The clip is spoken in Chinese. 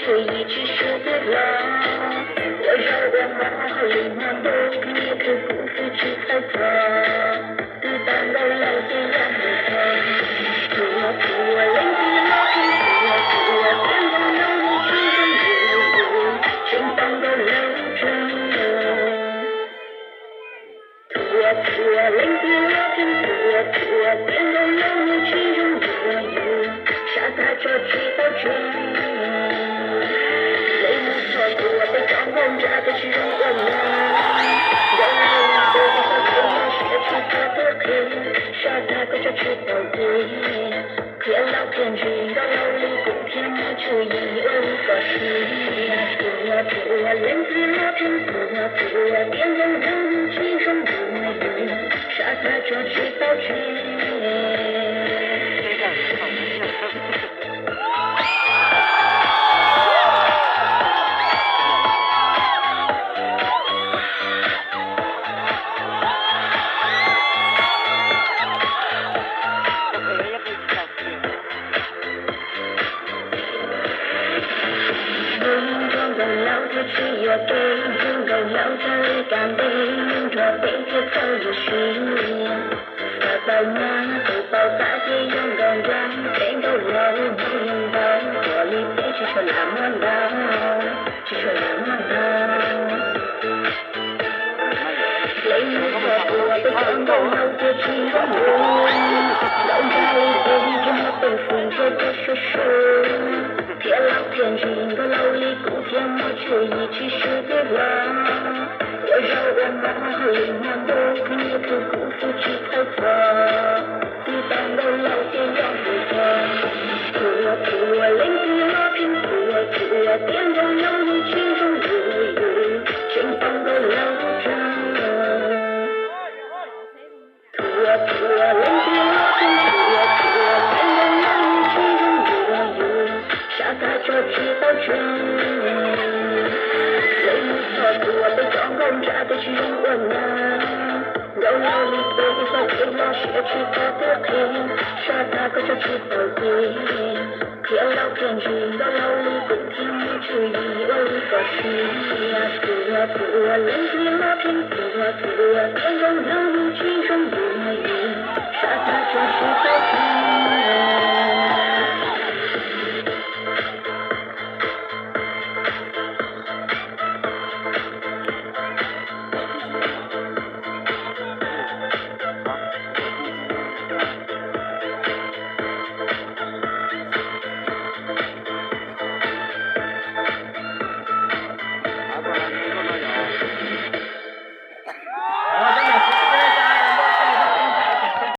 却一直舍得了。我绕过马和林那都也可不自知猜测，抵挡了老天让我疼。图啊图啊，灵子拉平，图啊图啊，天空有你其中有前方的流程。图啊图啊，灵子拉平，图啊图啊，天空有你其中有沙滩着几道针。我被掌控着的是我们，让我的地方不要学出它的黑，沙滩跟着去到底，骗老骗君的劳力不骗我就以为个事。图啊图啊，人子拉平，图啊图啊，天空有你其中有沙滩着去到底。只有对能够有着感被用着被节奏有序，撒在那背包大街勇敢人，天够了不用到火里被汽车那么老，汽车那么老。泪目和我被感动好的其中脑袋里背着那被风着的叔叔。骗老骗君的劳力不骗我却一起舍得了。我绕我马和林南都也可不自知猜测，抵挡了老天让我疼。图啊图啊，灵子拉平，图啊图啊，天空有你其中有前方的流程。图啊图啊，灵子拉平，图啊图啊，天空有你其中有沙滩着几道针。我被掌控着的是我呢，柔柔里被风吹了学去它的黑，沙滩跟着去到底，骗老骗君的劳力不骗我只以为个事。图啊图啊，人子拉平，图啊图啊，天空有你其中有